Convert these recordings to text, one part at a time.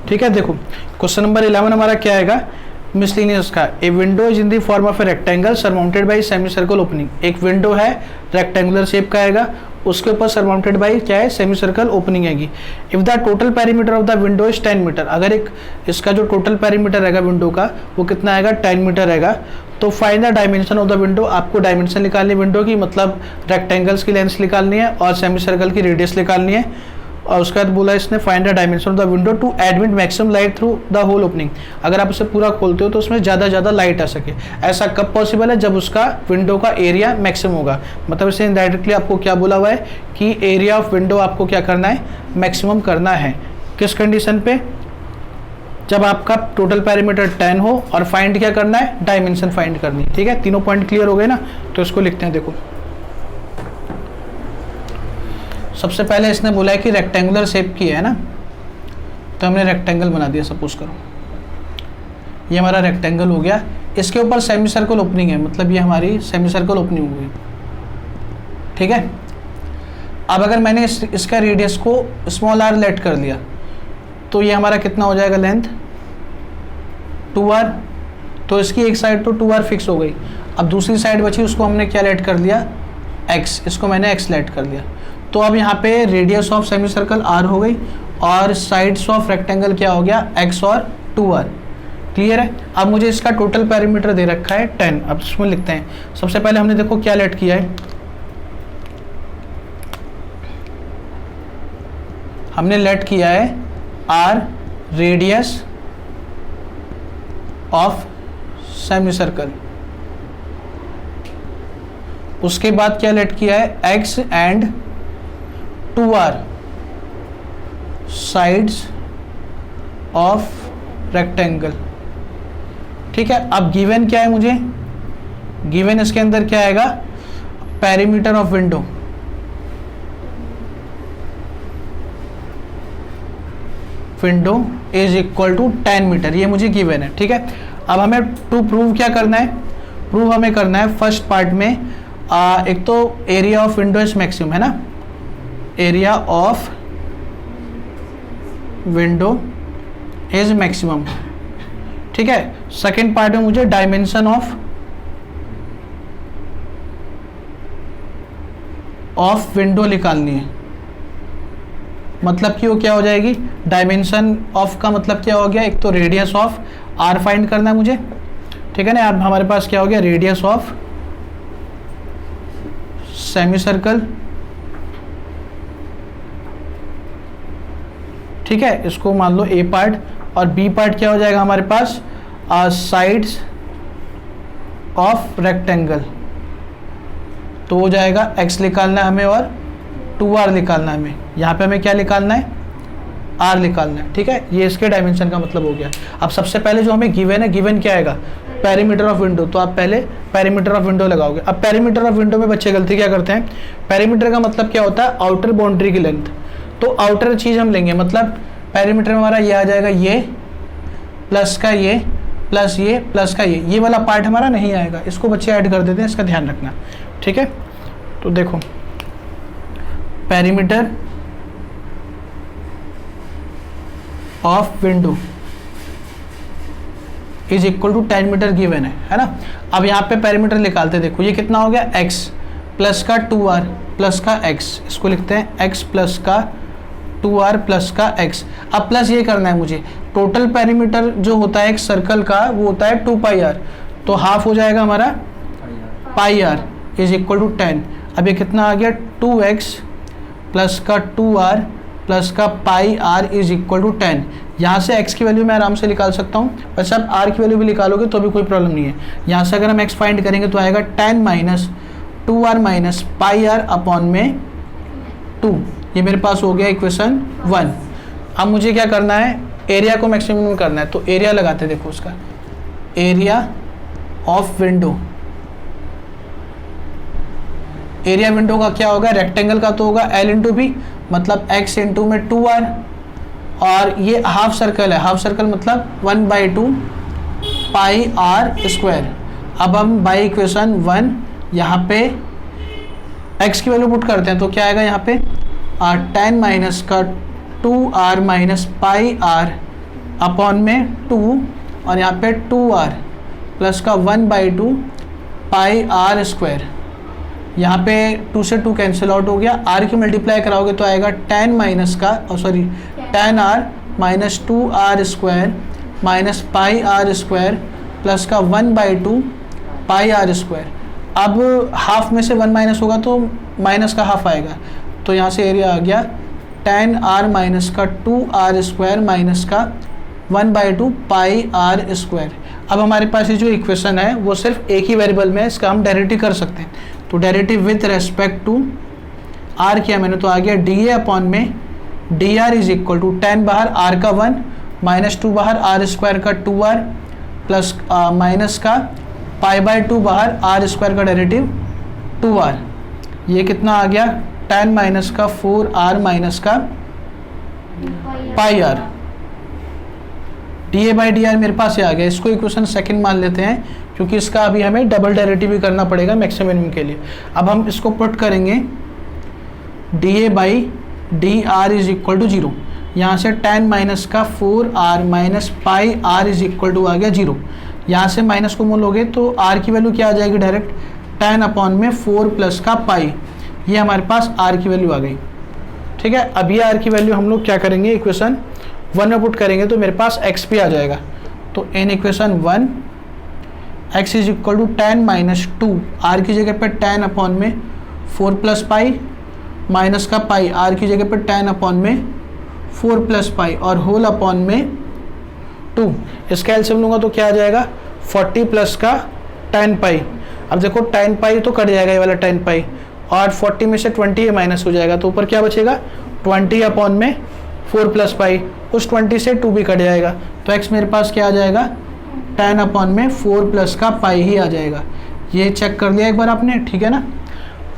ठीक है। देखो क्वेश्चन नंबर 11 हमारा क्या आएगा, मिसलिनियस का। A window is in the form of a rectangle surmounted by semi circle opening. एक विंडो है रेक्टेंगुलर शेप का आएगा, उसके ऊपर सरमाउंटेड बाई क्या है, सेमी सर्कल ओपनिंग आएगी। If the total perimeter of the window is 10 metre, अगर एक इसका जो टोटल पेरीमीटर रहेगा विंडो का वो कितना आएगा, 10 मीटर रहेगा। तो find the dimension of the window, आपको डायमेंशन निकालनी है विंडो की, मतलब रेक्टेंगल्स की लेंथ निकालनी है और सेमी सर्कल की रेडियस निकालनी है। और उसके बाद बोला इसने find the dimension of the window to admit maximum light through the whole opening. अगर आप उसे पूरा खोलते हो तो उसमें ज़्यादा लाइट आ सके। ऐसा कब पॉसिबल है, जब उसका विंडो का एरिया मैक्सिमम होगा। मतलब इसे इनडायरेक्टली आपको क्या बोला हुआ है कि एरिया ऑफ विंडो आपको क्या करना है, मैक्सिमम करना है। किस कंडीशन पे, जब आपका टोटल पैरामीटर 10 हो और फाइंड क्या करना है, डायमेंशन फाइंड करनी है। ठीक है, तीनों पॉइंट क्लियर हो गए ना। तो इसको लिखते हैं। देखो सबसे पहले इसने बोला है कि रेक्टेंगुलर शेप की है ना, तो हमने रेक्टेंगल बना दिया। सपोज करो ये हमारा रेक्टेंगल हो गया, इसके ऊपर सेमी सर्कल ओपनिंग है, मतलब ये हमारी सेमी सर्कल ओपनिंग हो गई। ठीक है, अब अगर मैंने इसका रेडियस को स्मॉल आर लेट कर लिया तो ये हमारा कितना हो जाएगा, लेंथ 2r। तो इसकी एक साइड तो 2r फिक्स हो गई। अब दूसरी साइड बची, उसको हमने क्या लेट कर लिया, x, इसको मैंने x लेट कर लिया। तो अब यहाँ पे radius of semi circle r हो गई और साइड्स ऑफ रेक्टेंगल क्या हो गया, x और 2r। क्लियर है। अब मुझे इसका टोटल पेरीमीटर दे रखा है 10। अब इसमें लिखते हैं। सबसे पहले हमने देखो क्या लेट किया है, हमने लेट किया है r radius of semi circle. उसके बाद क्या लेट किया है, x and 2r sides of rectangle. ठीक है, अब गिवन क्या है मुझे, गिवन इसके अंदर क्या आएगा, perimeter of window. Window is equal to 10 metre, ये मुझे गिवन है। ठीक है, अब हमें टू प्रूव क्या करना है, प्रूव हमें करना है फर्स्ट पार्ट में एक तो area of window is maximum है ना, area of window is maximum. ठीक है, सेकेंड पार्ट में मुझे डायमेंशन ऑफ विंडो निकालनी है। मतलब कि वो क्या हो जाएगी, डायमेंशन ऑफ का मतलब क्या हो गया, एक तो रेडियस ऑफ आर फाइंड करना है मुझे। ठीक है ना, अब हमारे पास क्या हो गया, रेडियस ऑफ सेमी सर्कल। ठीक है, इसको मान लो ए पार्ट, और बी पार्ट क्या हो जाएगा हमारे पास, साइड्स ऑफ रेक्टेंगल। तो हो जाएगा x निकालना है हमें और 2r निकालना है हमें। यहाँ पे हमें क्या निकालना है, r निकालना है। ठीक है, ये इसके डायमेंशन का मतलब हो गया। अब सबसे पहले जो हमें गिवन है, गिवन क्या आएगा, पेरीमीटर ऑफ विंडो। तो आप पहले पेरीमीटर ऑफ विंडो लगाओगे। अब पेरीमीटर ऑफ विंडो में बच्चे गलती क्या करते हैं, पेरीमीटर का मतलब क्या होता है, आउटर बाउंड्री की लेंथ। तो आउटर चीज़ हम लेंगे, मतलब पेरीमीटर में हमारा ये आ जाएगा, ये प्लस का ये प्लस ये प्लस का ये वाला पार्ट हमारा नहीं आएगा। इसको बच्चे ऐड कर देते हैं, इसका ध्यान रखना। ठीक है, तो देखो perimeter of window is equal to 10 metre given है ना। अब यहाँ पे पेरीमीटर निकालते, देखो ये कितना हो गया, x प्लस का 2r प्लस का x। इसको लिखते हैं x प्लस का 2r प्लस का x। अब प्लस ये करना है मुझे, टोटल पेरीमीटर जो होता है एक सर्कल का वो होता है 2πr। तो हाफ हो जाएगा हमारा πr इज इक्वल टू 10। अब ये कितना आ गया, 2x प्लस का 2r प्लस का πr इज इक्वल टू 10। यहाँ से x की वैल्यू मैं आराम से निकाल सकता हूँ, वैसे आप r की वैल्यू भी निकालोगे तो भी कोई प्रॉब्लम नहीं है। यहाँ से अगर हम x फाइंड करेंगे तो आएगा 10 minus 2r minus πr upon में 2। ये मेरे पास हो गया इक्वेशन 1। अब मुझे क्या करना है, एरिया को मैक्सिमम करना है। तो एरिया लगाते, देखो उसका area of window, area window का क्या होगा, रेक्टेंगल का तो होगा L इंटू बी, मतलब x इंटू में 2r, और ये हाफ सर्कल है, हाफ सर्कल मतलब 1/2 πr स्क्वायर। अब हम बाई इक्वेशन 1 यहाँ पे x की वैल्यू पुट करते हैं, तो क्या आएगा यहाँ पे 10 माइनस का 2r माइनस πr अपॉन में 2 और यहाँ पे 2r प्लस का 1/2 पाई r स्क्वायर। यहाँ पे 2 से 2 कैंसिल आउट हो गया, r की मल्टीप्लाई कराओगे तो आएगा tan माइनस का tan r minus 2r square minus pi r square plus का 1/2 पाई r स्क्वायर। अब हाफ में से 1 माइनस होगा तो माइनस का हाफ आएगा, तो यहाँ से एरिया आ गया tan r माइनस का 2r स्क्वायर माइनस का 1/2 पाई r स्क्वायर। अब हमारे पास ये जो इक्वेशन है वो सिर्फ एक ही वेरिएबल में है, इसका हम डेरिवेटिव कर सकते हैं। तो derivative with respect to r किया मैंने, तो आ गया dA अपॉन में dr is equal to tan बाहर r का 1 माइनस 2 बाहर r स्क्वायर का 2r प्लस माइनस का पाई/2 बाहर r स्क्वायर का डेरिवेटिव 2r। ये कितना आ गया tan माइनस का 4r माइनस का पाई r। dA/dr मेरे पास ये आ गया। इसको इक्वेशन सेकंड मान लेते हैं क्योंकि इसका अभी हमें डबल डेरिवेटिव भी करना पड़ेगा मैक्सिमम के लिए। अब हम इसको पुट करेंगे dA/dr इज इक्वल टू 0। यहाँ से tan माइनस का 4r minus pi r is equal to आ गया 0। यहाँ से माइनस को मोलोगे तो r की वैल्यू क्या आ जाएगी डायरेक्ट tan अपॉन में 4 प्लस का पाई। ये हमारे पास r की वैल्यू आ गई। ठीक है, अब ये r की वैल्यू हम लोग क्या करेंगे, इक्वेशन 1 में पुट करेंगे तो मेरे पास x भी आ जाएगा। तो in equation 1 x is equal to tan minus 2 r की जगह पे tan अपॉन में 4 प्लस पाई माइनस का पाई r की जगह पे tan अपॉन में 4 प्लस पाई और होल अपॉन में 2। इसका एलसीएम लूँगा तो क्या आ जाएगा 40 प्लस का tan पाई। अब देखो tan पाई तो कट जाएगा ये वाला tan पाई और 40 में से 20 ये माइनस हो जाएगा, तो ऊपर क्या बचेगा 20 अपॉन में 4 प्लस पाई। उस 20 से 2 भी कट जाएगा तो x मेरे पास क्या आ जाएगा tan अपॉन में 4 प्लस का पाई ही आ जाएगा। ये चेक कर लिया एक बार आपने, ठीक है ना।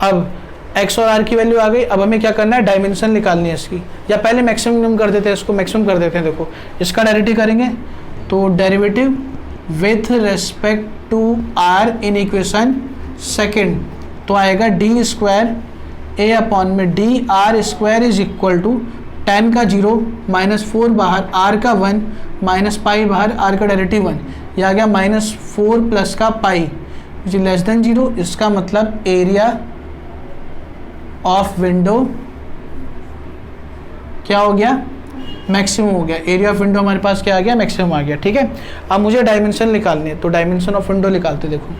अब x और r की वैल्यू आ गई। अब हमें क्या करना है, डायमेंशन निकालनी है इसकी, या पहले मैक्सिमम कर देते हैं, इसको मैक्सिमम कर देते हैं। देखो इसका डेरिवेटिव करेंगे तो derivative with respect to r in equation second तो आएगा डी स्क्वायर a अपॉन में D R square is equal to tan का 0 माइनस 4 बाहर r का 1 माइनस पाई बाहर r का डेरिवेटिव 1। यह आ गया माइनस 4 प्लस का पाई विच इज लेस देन 0। इसका मतलब एरिया ऑफ विंडो क्या हो गया, मैक्सिमम हो गया। एरिया ऑफ विंडो हमारे पास क्या आ गया, मैक्सिमम आ गया। ठीक है, अब मुझे डायमेंशन निकालनी है तो डायमेंशन ऑफ विंडो निकालते। देखो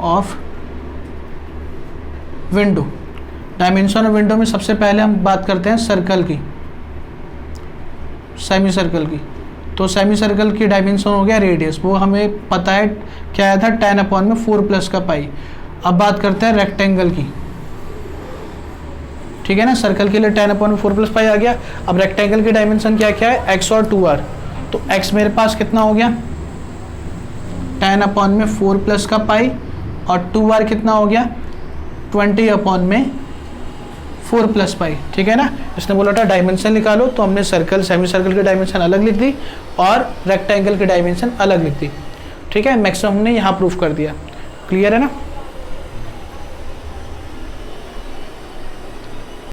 of window, dimension of window में सबसे पहले हम बात करते हैं सर्कल की, सेमी सर्कल की। तो सेमी सर्कल की डायमेंशन हो गया रेडियस, वो हमें पता है क्या आया था tan अपॉन में 4 प्लस का पाई। अब बात करते हैं रेक्टेंगल की, ठीक है ना। सर्कल के लिए tan अपॉन में 4 प्लस पाई आ गया। अब रेक्टेंगल की डायमेंशन क्या क्या है, x और 2r। तो x मेरे पास कितना हो गया tan अपॉन में 4 प्लस का पाई और 2r कितना हो गया 20 अपॉन में 4 प्लस पाई। ठीक है ना, इसने बोला था डायमेंशन निकालो तो हमने सर्कल सेमी सर्कल की डायमेंशन अलग लिख दी और रेक्टेंगल की डायमेंशन अलग लिख दी। ठीक है, मैक्सिमम हमने यहाँ प्रूफ कर दिया। क्लियर है ना।